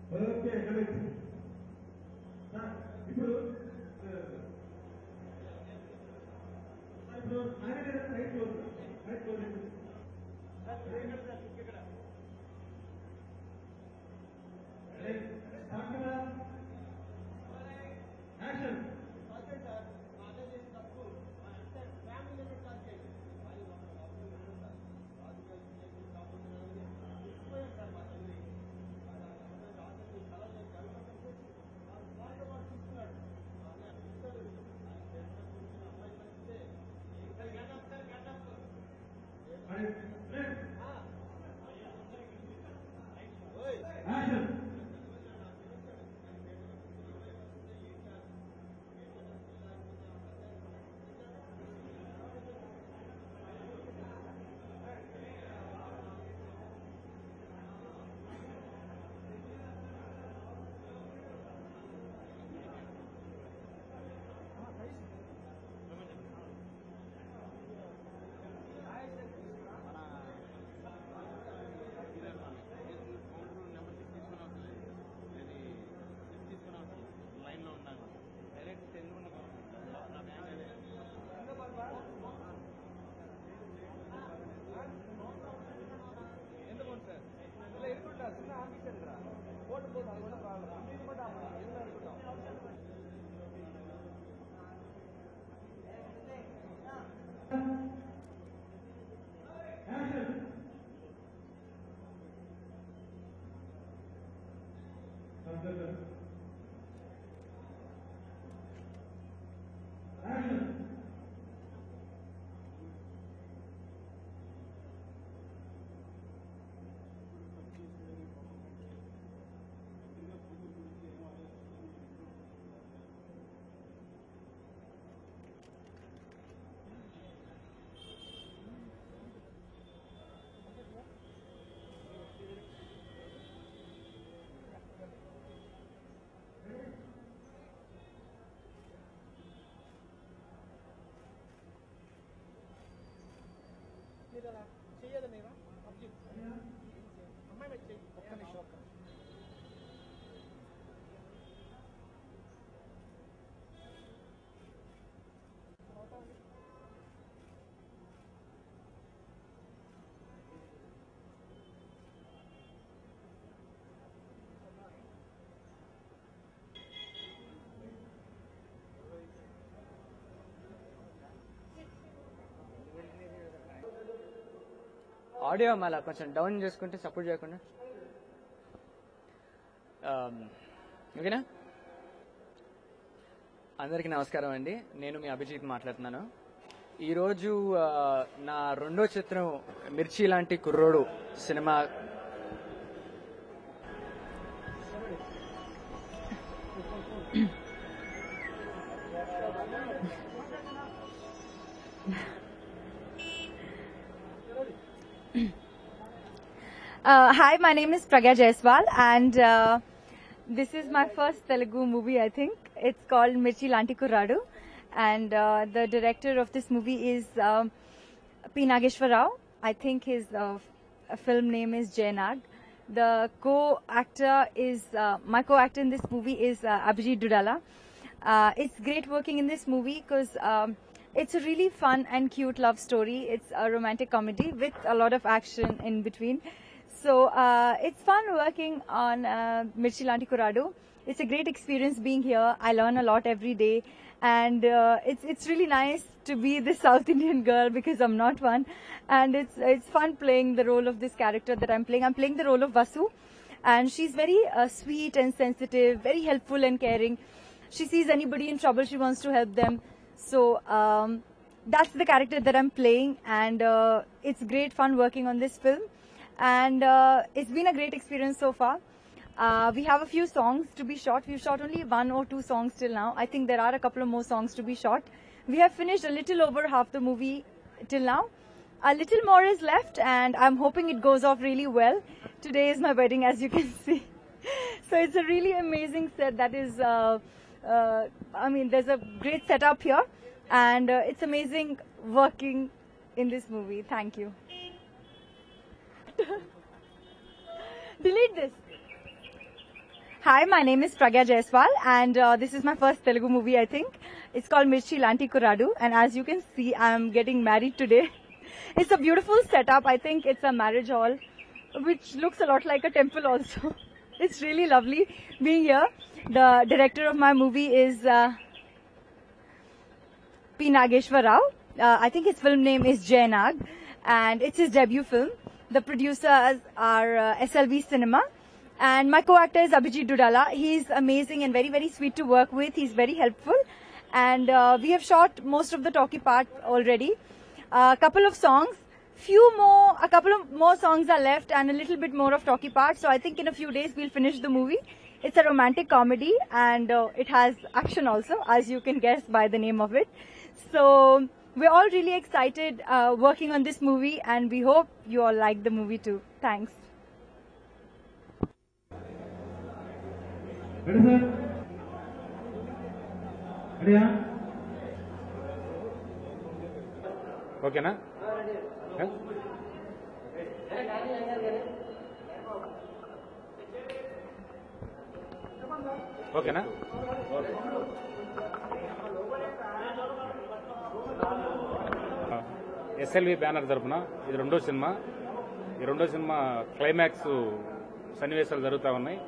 Okay, correct. ఇప్పుడు right action చెయ్యదు మేమా అమ్మాయి వచ్చి ఒక్క నిమిషం ఆడియో మళ్ళీ కొంచెం డౌన్ చేసుకుంటే సపోర్ట్ చేయకుండా ఓకేనా. అందరికీ నమస్కారం అండి, నేను మీ అభిజిత్ మాట్లాడుతున్నాను. ఈరోజు నా రెండో చిత్రం మిర్చి లాంటి కుర్రోడు cinema Hi, my name is Pragya Jaiswal and this is my first Telugu movie, I think. It's called Mirchi Lanti Kurradu and the director of this movie is P. Nageshwar Rao. I think his film name is Jayanag. The co-actor is, my co-actor in this movie is Abhijit Dudala. It's great working in this movie because it's a really fun and cute love story. It's a romantic comedy with a lot of action in between. So it's fun working on Mirchi Lanti Kurradu. It's a great experience being here. I learn a lot every day, and it's really nice to be this South Indian girl because I'm not one. And it's fun playing the role of this character that I'm playing. I'm playing the role of Vasu, and she's very sweet and sensitive, very helpful and caring. She sees anybody in trouble, she wants to help them. So that's the character that I'm playing, and it's great fun working on this film, and it's been a great experience so far. We have a few songs to be shot. We've shot only 1 or 2 songs till now. I think there are a couple of more songs to be shot. We have finished a little over half the movie till now. A little more is left, and I'm hoping it goes off really well. Today is my wedding, as you can see. So it's a really amazing set. That is, I mean, there's a great setup here, and it's amazing working in this movie. Thank you. Delete this. Hi, my name is Pragya Jaiswal, and this is my first Telugu movie, I think. It's called Mirchi Lanti Kurradu, and as you can see, I'm getting married today. It's a beautiful setup. I think it's a marriage hall, which looks a lot like a temple also. It's really lovely being here. The director of my movie is P. Nageshwar Rao. I think his film name is Jay Nag, and it's his debut film. The producers are SLV Cinema. And my co-actor is Abhijit Dudala. He's amazing and very, very sweet to work with. He's very helpful. And we have shot most of the talkie part already. A couple of songs. A couple of more songs are left and a little bit more of talkie part. So I think in a few days we'll finish the movie. It's a romantic comedy, and it has action also, as you can guess by the name of it. So we're all really excited working on this movie, and we hope you all like the movie too. Thanks. Ready, sir? Ready, huh? ఓకేనా ఓకేనా SLV banner తరఫున ఇది రెండో cinema. ఈ రెండో cinema climax సన్నివేశాలు జరుగుతూ ఉన్నాయి.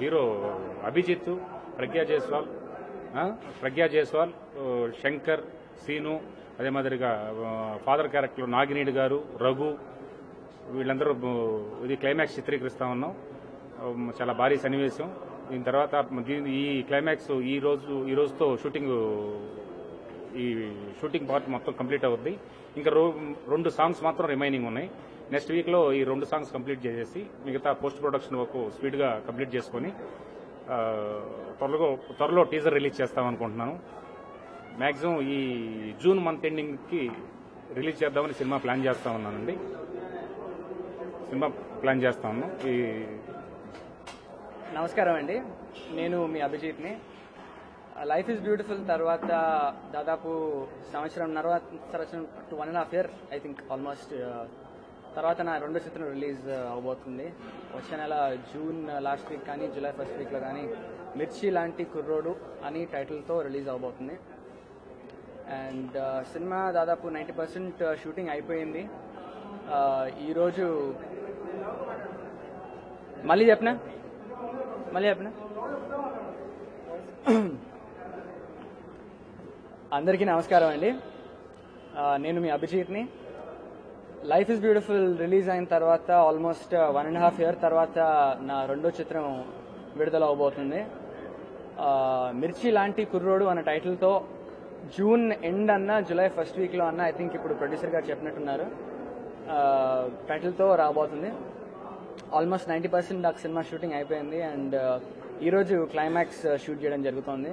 హీరో అభిజిత్, ప్రజ్ఞా జైస్వాల్, శంకర్, సీను, అదే మాదిరిగా ఫాదర్ క్యారెక్టర్ నాగినీడు గారు, రఘు, వీళ్ళందరూ ఇది క్లైమాక్స్ చిత్రీకరిస్తా ఉన్నాం. చాలా భారీ సన్నివేశం. దీని తర్వాత ఈ క్లైమాక్స్ ఈ రోజుతో ఈ షూటింగ్ పార్ట్ మొత్తం కంప్లీట్ అవుద్ది. ఇంకా 2 సాంగ్స్ మాత్రం రిమైనింగ్ ఉన్నాయి. నెక్స్ట్ వీక్లో ఈ 2 సాంగ్స్ కంప్లీట్ చేసేసి మిగతా పోస్ట్ ప్రొడక్షన్ వర్క్ స్పీడ్గా కంప్లీట్ చేసుకొని త్వరలో టీజర్ రిలీజ్ చేస్తామనుకుంటున్నాను. మ్యాక్సిమం ఈ జూన్ మంత్ ఎండింగ్కి రిలీజ్ చేద్దామని సినిమా ప్లాన్ చేస్తా ఉన్నాను. నమస్కారం అండి, నేను మీ అభిజిత్ని. లైఫ్ ఈజ్ బ్యూటిఫుల్ తర్వాత దాదాపు సంవత్సరం to 1.5 year I think almost తర్వాత నా రెండో చిత్రం రిలీజ్ అవబోతుంది. వచ్చే నెల జూన్ లాస్ట్ వీక్ కానీ జూలై ఫస్ట్ వీక్లో కానీ మిర్చి లాంటి కుర్రోడు అని టైటిల్తో రిలీజ్ అవబోతుంది. అండ్ సినిమా దాదాపు 90% షూటింగ్ అయిపోయింది. ఈరోజు మళ్ళీ చెప్పనా అందరికీ నమస్కారం అండి, నేను మీ అభిజిత్ని. లైఫ్ ఇస్ బ్యూటిఫుల్ రిలీజ్ అయిన తర్వాత ఆల్మోస్ట్ 1.5 year తర్వాత నా రెండో చిత్రం విడుదల అవబోతుంది. మిర్చి లాంటి కుర్రోడు అన్న టైటిల్తో జూన్ ఎండ్ అన్న జూలై ఫస్ట్ వీక్లో అన్న ఐ థింక్ ఇప్పుడు ప్రొడ్యూసర్ గారు చెప్పినట్టున్నారు టైటిల్తో రాబోతుంది. ఆల్మోస్ట్ 90% నాకు సినిమా షూటింగ్ అయిపోయింది. అండ్ ఈరోజు క్లైమాక్స్ షూట్ చేయడం జరుగుతోంది.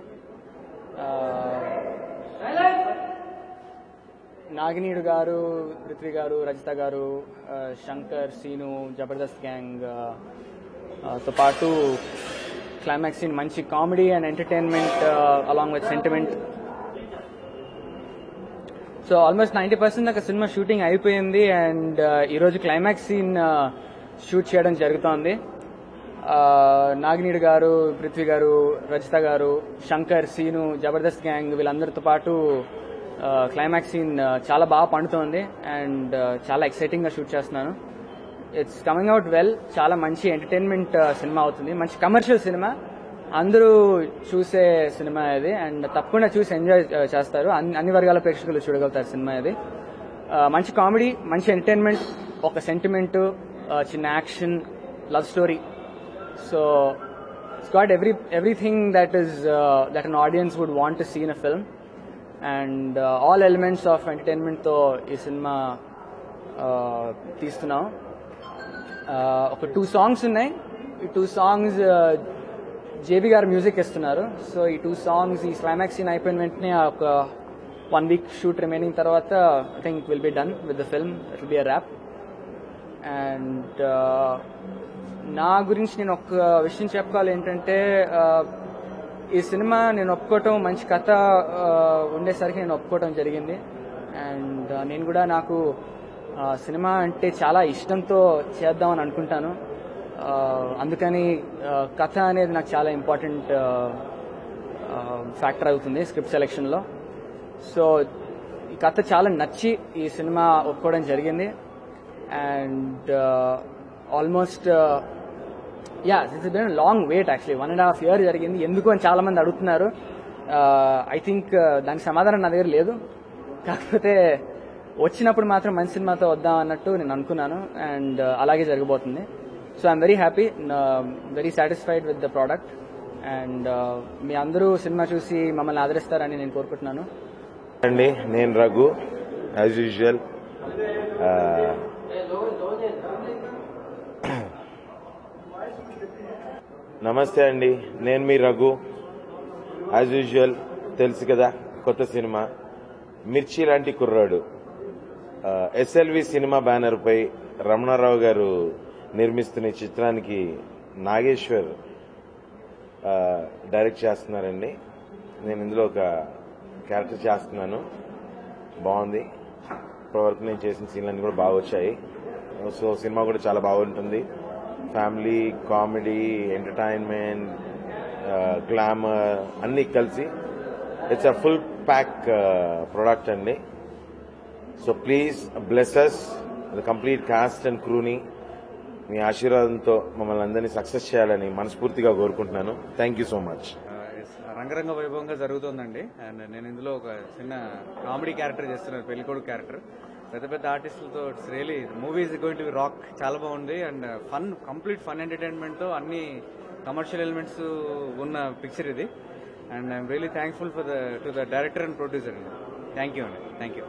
నాగినీడు గారు, పృథ్వీ గారు, రజిత గారు, శంకర్, సీను, జబర్దస్త్ గ్యాంగ్ తో పాటు క్లైమాక్స్ సీన్ మంచి comedy and entertainment along with sentiment. So almost 90% దాకా సినిమా షూటింగ్ అయిపోయింది. అండ్ ఈరోజు క్లైమాక్స్ సీన్ షూట్ చేయడం జరుగుతోంది. నాగినీడు గారు, పృథ్వీ గారు, రజిత గారు, శంకర్, సీను, జబర్దస్త్ గ్యాంగ్ వీళ్ళందరితో పాటు క్లైమాక్స్ సీన్ చాలా బాగా పండుతోంది. అండ్ చాలా ఎక్సైటింగ్గా షూట్ చేస్తున్నాను. It's coming out well. చాలా మంచి ఎంటర్టైన్మెంట్ సినిమా అవుతుంది. మంచి కమర్షియల్ సినిమా, అందరూ చూసే సినిమా ఇది. అండ్ తప్పకుండా చూసి ఎంజాయ్ చేస్తారు. అన్ని వర్గాల ప్రేక్షకులు చూడగలుగుతారు సినిమా ఇది. మంచి కామెడీ, మంచి ఎంటర్టైన్మెంట్, ఒక సెంటిమెంట్, చిన్న action, love story. So it's got everything that an audience would want to see in a film, and all elements of entertainment తో ఈ సినిమా తీస్తున్నాం. ఒక 2 songs ఉన్నాయి. ఈ 2 songs జేబీ గారు మ్యూజిక్ ఇస్తున్నారు. సో ఈ 2 songs ఈ క్లైమాక్స్ సీన్ అయిపోయిన వెంటనే ఒక 1 week షూట్ రిమైనింగ్ తర్వాత I think will be done with the film. It will be a rap. And నా గురించి నేను ఒక విషయం చెప్పుకోవాలి ఏంటంటే, ఈ సినిమా నేను ఒప్పుకోవటం, మంచి కథ ఉండేసరికి నేను ఒప్పుకోవటం జరిగింది. అండ్ నేను కూడా నాకు సినిమా అంటే చాలా ఇష్టంతో చేద్దామని అనుకుంటాను. అందుకని కథ అనేది నాకు చాలా ఇంపార్టెంట్ ఫ్యాక్టర్ అవుతుంది స్క్రిప్ట్ సెలెక్షన్లో. సో ఈ కథ చాలా నచ్చి ఈ సినిమా ఒప్పుకోవడం జరిగింది. And almost it's been long wait actually. 1.5 year జరిగింది. ఎందుకు అని చాలా మంది అడుగుతున్నారు. ఐ థింక్ దానికి సమాధానం నా దగ్గర లేదు. కాకపోతే వచ్చినప్పుడు మాత్రం మంచి సినిమాతో వద్దాం అన్నట్టు నేను అనుకున్నాను. అండ్ అలాగే జరగబోతుంది. So I'm very happy, very satisfied with the product. And మీ అందరూ సినిమా చూసి మమ్మల్ని ఆదరిస్తారని నేను కోరుకుంటున్నాను. అండి, నేను రఘు యాజ్ యూజువల్. నమస్తే అండి, నేను మీ రఘు యాజ్ యూజువల్. తెలుసు కదా, కొత్త సినిమా మిర్చి లాంటి కుర్రాడు. ఎస్ఎల్వి సినిమా బ్యానర్ పై రమణారావు గారు నిర్మిస్తున్న ఈ చిత్రానికి నాగేశ్వర్ డైరెక్ట్ చేస్తున్నారండి. నేను ఇందులో ఒక క్యారెక్టర్ చేస్తున్నాను. బాగుంది. ఇప్పటివరకు నేను చేసిన సీన్లన్నీ కూడా బాగా వచ్చాయి. సో సినిమా కూడా చాలా బాగుంటుంది. ఫ్యామిలీ, కామెడీ, ఎంటర్టైన్మెంట్, గ్లామర్ అన్నీ కలిసి it's a full pack product అండి. So please bless us, the complete cast and క్రూని మీ ఆశీర్వాదంతో మమ్మల్ని అందరినీ సక్సెస్ చేయాలని మనస్ఫూర్తిగా కోరుకుంటున్నాను. Thank you so much. రంగరంగ వైభవంగా జరుగుతోందండి. అండ్ నేను ఇందులో ఒక చిన్న కామెడీ క్యారెక్టర్ చేస్తున్నాను, పెళ్లికొడుకు క్యారెక్టర్. పెద్ద పెద్ద ఆర్టిస్టులతో it's really movie is going to be rock. చాలా బాగుంది. And fun, complete fun entertainment తో అన్ని కమర్షియల్ ఎలిమెంట్స్ ఉన్న పిక్చర్ ఇది. And I'm really thankful to the director and producer. Thank you అండి. Thank you.